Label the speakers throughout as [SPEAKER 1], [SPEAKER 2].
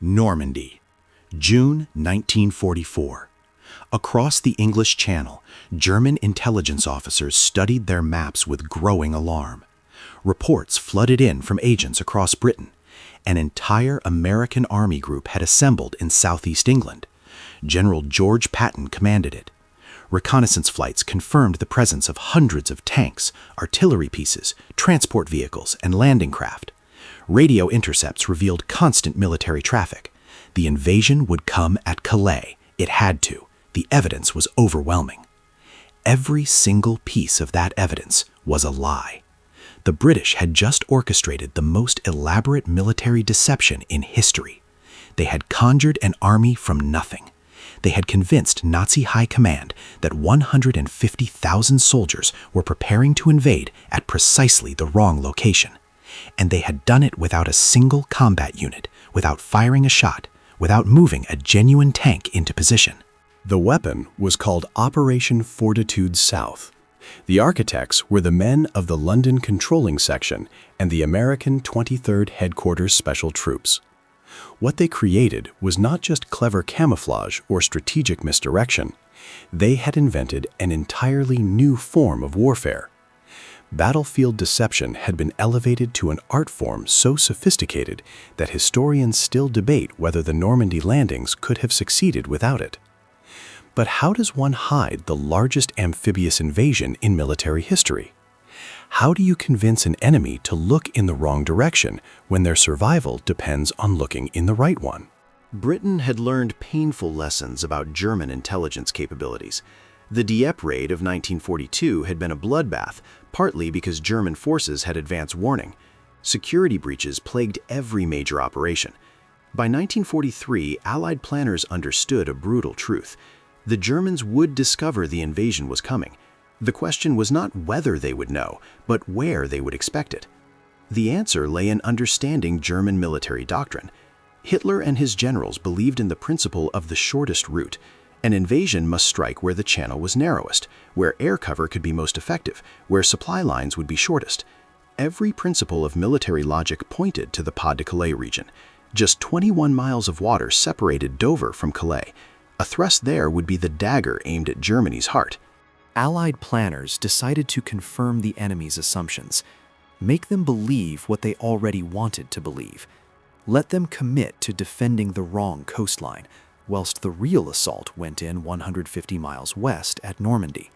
[SPEAKER 1] Normandy, June 1944. Across the English Channel, German intelligence officers studied their maps with growing alarm. Reports flooded in from agents across Britain. An entire American army group had assembled in southeast England. General George Patton commanded it. Reconnaissance flights confirmed the presence of hundreds of tanks, artillery pieces, transport vehicles, and landing craft. Radio intercepts revealed constant military traffic. The invasion would come at Calais. It had to. The evidence was overwhelming. Every single piece of that evidence was a lie. The British had just orchestrated the most elaborate military deception in history. They had conjured an army from nothing. They had convinced Nazi high command that 150,000 soldiers were preparing to invade at precisely the wrong location. And they had done it without a single combat unit, without firing a shot, without moving a genuine tank into position.
[SPEAKER 2] The weapon was called Operation Fortitude South. The architects were the men of the London Controlling Section and the American 23rd Headquarters Special Troops. What they created was not just clever camouflage or strategic misdirection. They had invented an entirely new form of warfare. Battlefield deception had been elevated to an art form so sophisticated that historians still debate whether the Normandy landings could have succeeded without it. But how does one hide the largest amphibious invasion in military history? How do you convince an enemy to look in the wrong direction when their survival depends on looking in the right one?
[SPEAKER 1] Britain had learned painful lessons about German intelligence capabilities. The Dieppe raid of 1942 had been a bloodbath, partly because German forces had advance warning. Security breaches plagued every major operation. By 1943, Allied planners understood a brutal truth. The Germans would discover the invasion was coming. The question was not whether they would know, but where they would expect it. The answer lay in understanding German military doctrine. Hitler and his generals believed in the principle of the shortest route. An invasion must strike where the channel was narrowest, where air cover could be most effective, where supply lines would be shortest. Every principle of military logic pointed to the Pas-de-Calais region. Just 21 miles of water separated Dover from Calais. A thrust there would be the dagger aimed at Germany's heart.
[SPEAKER 3] Allied planners decided to confirm the enemy's assumptions, make them believe what they already wanted to believe, let them commit to defending the wrong coastline, whilst the real assault went in 150 miles west at Normandy.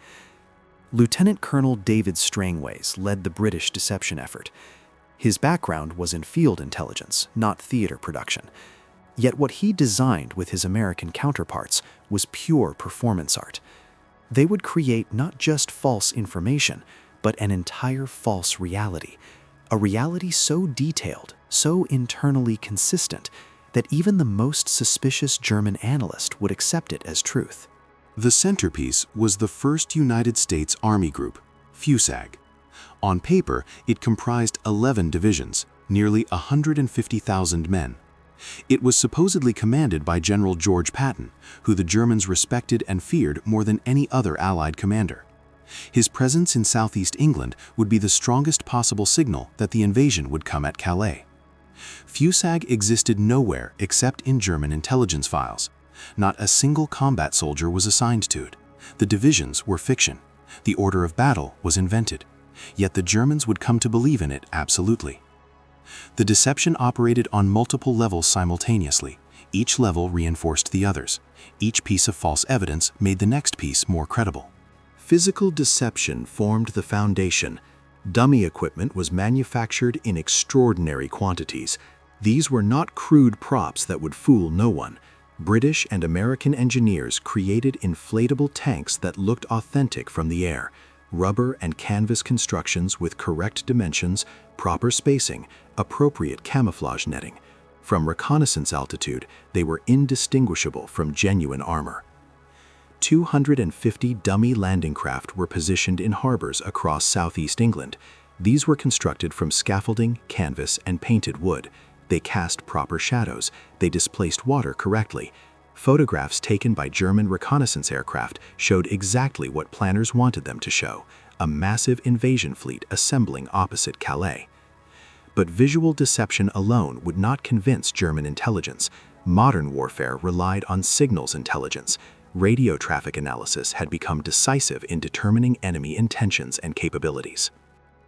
[SPEAKER 3] Lieutenant Colonel David Strangways led the British deception effort. His background was in field intelligence, not theater production. Yet what he designed with his American counterparts was pure performance art. They would create not just false information, but an entire false reality. A reality so detailed, so internally consistent, that even the most suspicious German analyst would accept it as truth.
[SPEAKER 4] The centerpiece was the 1st United States Army Group, FUSAG. On paper, it comprised 11 divisions, nearly 150,000 men. It was supposedly commanded by General George Patton, who the Germans respected and feared more than any other Allied commander. His presence in southeast England would be the strongest possible signal that the invasion would come at Calais. FUSAG existed nowhere except in German intelligence files. Not a single combat soldier was assigned to it. The divisions were fiction. The order of battle was invented. Yet the Germans would come to believe in it absolutely. The deception operated on multiple levels simultaneously. Each level reinforced the others. Each piece of false evidence made the next piece more credible.
[SPEAKER 1] Physical deception formed the foundation. Dummy equipment was manufactured in extraordinary quantities. These were not crude props that would fool no one. British and American engineers created inflatable tanks that looked authentic from the air. Rubber and canvas constructions with correct dimensions, proper spacing, appropriate camouflage netting. From reconnaissance altitude, they were indistinguishable from genuine armor. 250 dummy landing craft were positioned in harbors across southeast England. These were constructed from scaffolding, canvas, and painted wood. They cast proper shadows. They displaced water correctly. Photographs taken by German reconnaissance aircraft showed exactly what planners wanted them to show: a massive invasion fleet assembling opposite Calais. But visual deception alone would not convince German intelligence.
[SPEAKER 2] Modern warfare relied on signals intelligence. Radio traffic analysis had become decisive in determining enemy intentions and capabilities.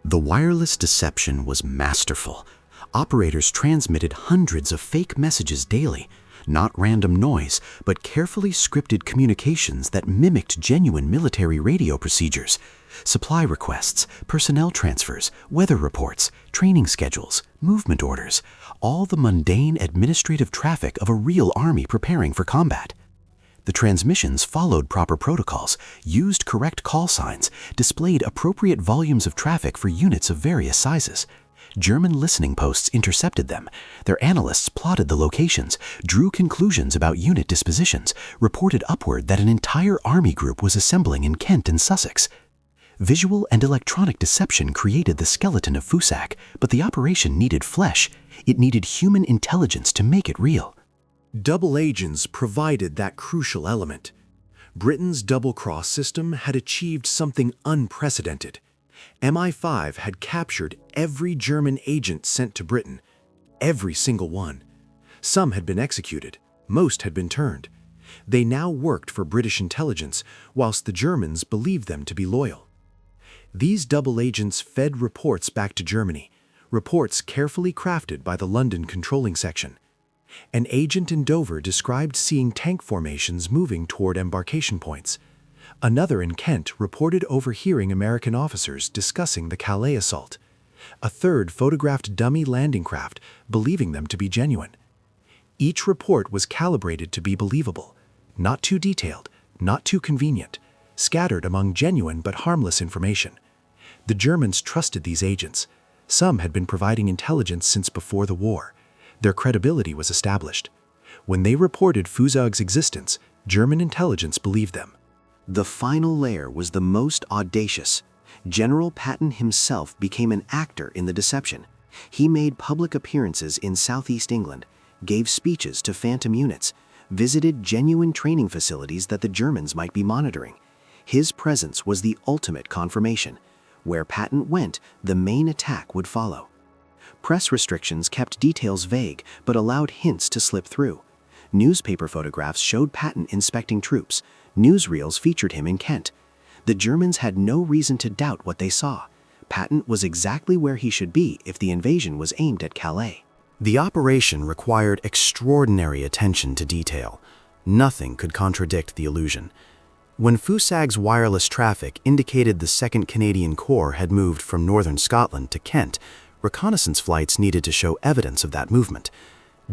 [SPEAKER 1] The wireless deception was masterful. Operators transmitted hundreds of fake messages daily, not random noise, but carefully scripted communications that mimicked genuine military radio procedures. Supply requests, personnel transfers, weather reports, training schedules, movement orders, all the mundane administrative traffic of a real army preparing for combat. The transmissions followed proper protocols, used correct call signs, displayed appropriate volumes of traffic for units of various sizes. German listening posts intercepted them. Their analysts plotted the locations, drew conclusions about unit dispositions, reported upward that an entire army group was assembling in Kent and Sussex. Visual and electronic deception created the skeleton of FUSAC, but the operation needed flesh. It needed human intelligence to make it real.
[SPEAKER 2] Double agents provided that crucial element. Britain's double-cross system had achieved something unprecedented. MI5 had captured every German agent sent to Britain, every single one. Some had been executed, most had been turned. They now worked for British intelligence, whilst the Germans believed them to be loyal. These double agents fed reports back to Germany, reports carefully crafted by the London controlling section. An agent in Dover described seeing tank formations moving toward embarkation points. Another in Kent reported overhearing American officers discussing the Calais assault. A third photographed dummy landing craft, believing them to be genuine. Each report was calibrated to be believable, not too detailed, not too convenient, scattered among genuine but harmless information. The Germans trusted these agents. Some had been providing intelligence since before the war. Their credibility was established. When they reported FUSAG's existence, German intelligence believed them.
[SPEAKER 1] The final layer was the most audacious. General Patton himself became an actor in the deception. He made public appearances in southeast England, gave speeches to phantom units, visited genuine training facilities that the Germans might be monitoring. His presence was the ultimate confirmation. Where Patton went, the main attack would follow. Press restrictions kept details vague, but allowed hints to slip through. Newspaper photographs showed Patton inspecting troops. Newsreels featured him in Kent. The Germans had no reason to doubt what they saw. Patton was exactly where he should be if the invasion was aimed at Calais. The operation required extraordinary attention to detail. Nothing could contradict the illusion. When FUSAG's wireless traffic indicated the 2nd Canadian Corps had moved from northern Scotland to Kent, reconnaissance flights needed to show evidence of that movement.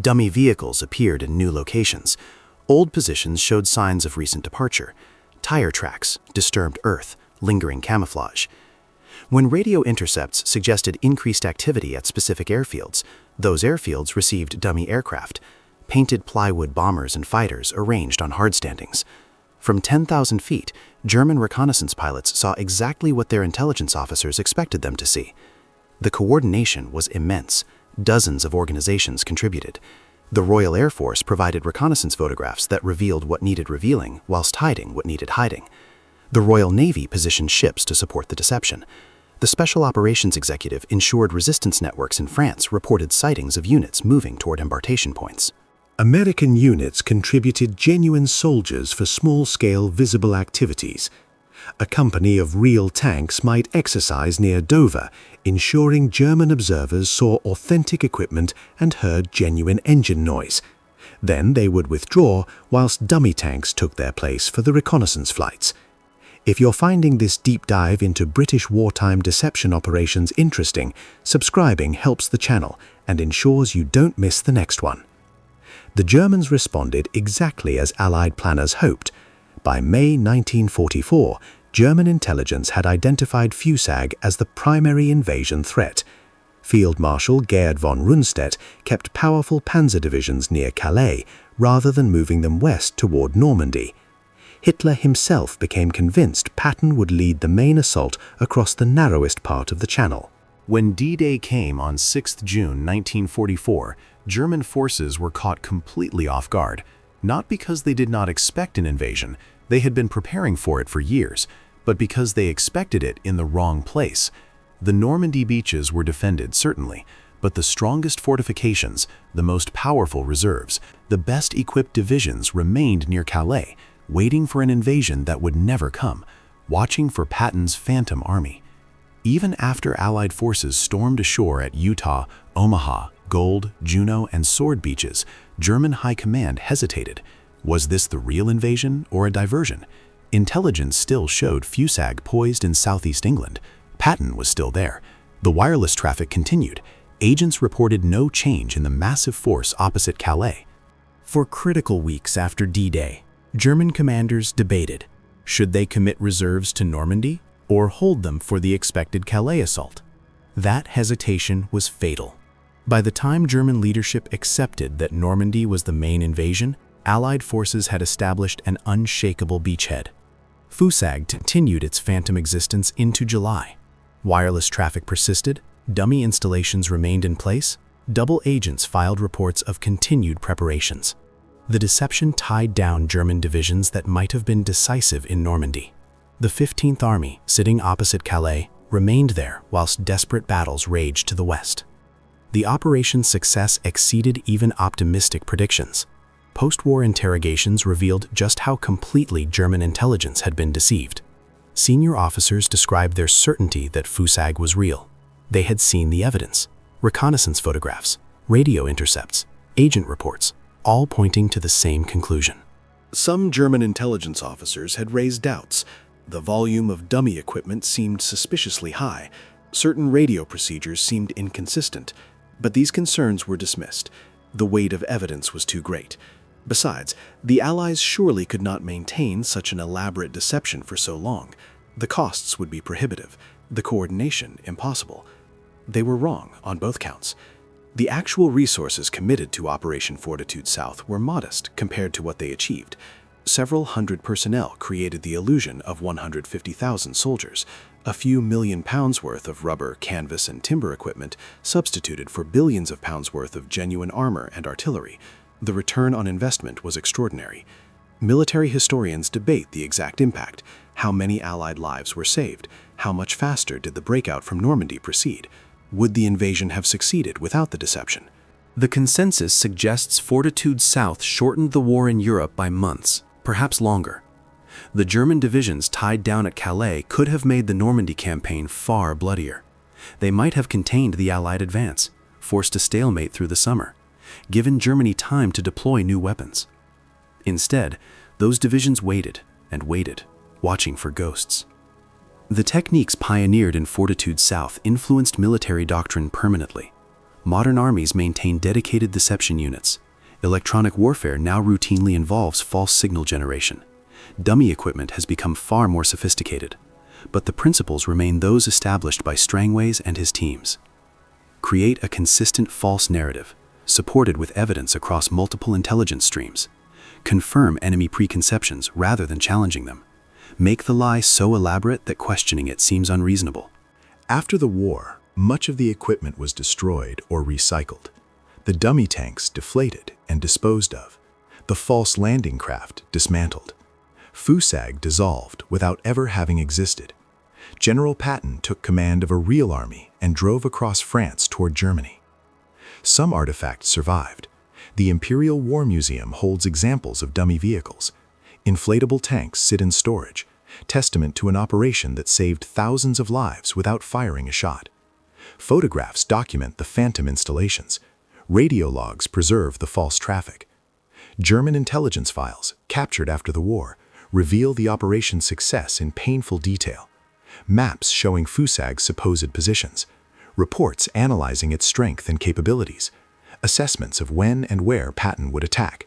[SPEAKER 1] Dummy vehicles appeared in new locations. Old positions showed signs of recent departure. Tire tracks, disturbed earth, lingering camouflage. When radio intercepts suggested increased activity at specific airfields, those airfields received dummy aircraft, painted plywood bombers and fighters arranged on hardstandings. From 10,000 feet, German reconnaissance pilots saw exactly what their intelligence officers expected them to see. The coordination was immense. Dozens of organizations contributed. The Royal Air Force provided reconnaissance photographs that revealed what needed revealing whilst hiding what needed hiding. The Royal Navy positioned ships to support the deception. The Special Operations Executive ensured resistance networks in France reported sightings of units moving toward embarkation points.
[SPEAKER 5] American units contributed genuine soldiers for small-scale visible activities. A company of real tanks might exercise near Dover, ensuring German observers saw authentic equipment and heard genuine engine noise. Then they would withdraw whilst dummy tanks took their place for the reconnaissance flights. If you're finding this deep dive into British wartime deception operations interesting, subscribing helps the channel and ensures you don't miss the next one. The Germans responded exactly as Allied planners hoped. By May 1944, German intelligence had identified FUSAG as the primary invasion threat. Field Marshal Gerd von Rundstedt kept powerful panzer divisions near Calais rather than moving them west toward Normandy. Hitler himself became convinced Patton would lead the main assault across the narrowest part of the Channel.
[SPEAKER 2] When D-Day came on 6 June 1944, German forces were caught completely off guard, not because they did not expect an invasion, they had been preparing for it for years, but because they expected it in the wrong place. The Normandy beaches were defended, certainly,
[SPEAKER 4] But the strongest fortifications, the most powerful reserves, the best-equipped divisions remained near Calais, waiting for an invasion that would never come, watching for Patton's phantom army. Even after Allied forces stormed ashore at Utah, Omaha, Gold, Juno, and Sword Beaches, German High Command hesitated. Was this the real invasion or a diversion? Intelligence still showed Fusag poised in southeast England. Patton was still there. The wireless traffic continued. Agents reported no change in the massive force opposite Calais.
[SPEAKER 3] For critical weeks after D-Day, German commanders debated, should they commit reserves to Normandy or hold them for the expected Calais assault? That hesitation was fatal. By the time German leadership accepted that Normandy was the main invasion, Allied forces had established an unshakable beachhead. Fusag continued its phantom existence into July. Wireless traffic persisted, dummy installations remained in place, double agents filed reports of continued preparations. The deception tied down German divisions that might have been decisive in Normandy. The 15th Army, sitting opposite Calais, remained there whilst desperate battles raged to the west. The operation's success exceeded even optimistic predictions. Post-war interrogations revealed just how completely German intelligence had been deceived. Senior officers described their certainty that Fusag was real. They had seen the evidence: reconnaissance photographs, radio intercepts, agent reports, all pointing to the same conclusion.
[SPEAKER 2] Some German intelligence officers had raised doubts. The volume of dummy equipment seemed suspiciously high. Certain radio procedures seemed inconsistent, but these concerns were dismissed. The weight of evidence was too great. Besides, the Allies surely could not maintain such an elaborate deception for so long. The costs would be prohibitive, the coordination impossible. They were wrong on both counts. The actual resources committed to Operation Fortitude South were modest compared to what they achieved. Several hundred personnel created the illusion of 150,000 soldiers. A few million pounds worth of rubber, canvas, and timber equipment substituted for billions of pounds worth of genuine armor and artillery. The return on investment was extraordinary. Military historians debate the exact impact. How many Allied lives were saved? How much faster did the breakout from Normandy proceed? Would the invasion have succeeded without the deception?
[SPEAKER 3] The consensus suggests Fortitude South shortened the war in Europe by months, perhaps longer. The German divisions tied down at Calais could have made the Normandy campaign far bloodier. They might have contained the Allied advance, forced a stalemate through the summer, given Germany time to deploy new weapons. Instead, those divisions waited and waited, watching for ghosts. The techniques pioneered in Fortitude South influenced military doctrine permanently. Modern armies maintain dedicated deception units. Electronic warfare now routinely involves false signal generation. Dummy equipment has become far more sophisticated, but the principles remain those established by Strangways and his teams. Create a consistent false narrative, supported with evidence across multiple intelligence streams. Confirm enemy preconceptions rather than challenging them. Make the lie so elaborate that questioning it seems unreasonable.
[SPEAKER 5] After the war, much of the equipment was destroyed or recycled. The dummy tanks deflated and disposed of. The false landing craft dismantled. Fusag dissolved without ever having existed. General Patton took command of a real army and drove across France toward Germany. Some artifacts survived. The Imperial War Museum holds examples of dummy vehicles. Inflatable tanks sit in storage, testament to an operation that saved thousands of lives without firing a shot. Photographs document the phantom installations. Radio logs preserve the false traffic. German intelligence files, captured after the war, reveal the operation's success in painful detail. Maps showing Fusag's supposed positions. Reports analyzing its strength and capabilities. Assessments of when and where Patton would attack.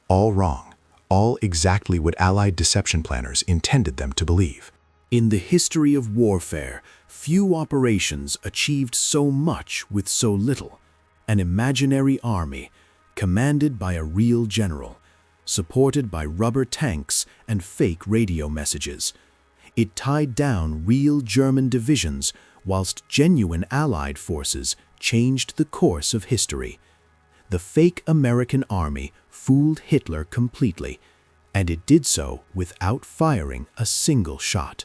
[SPEAKER 5] All wrong. All exactly what Allied deception planners intended them to believe.
[SPEAKER 2] In the history of warfare, few operations achieved so much with so little. An imaginary army, commanded by a real general, supported by rubber tanks and fake radio messages. It tied down real German divisions, whilst genuine Allied forces changed the course of history. The fake American army fooled Hitler completely, and it did so without firing a single shot.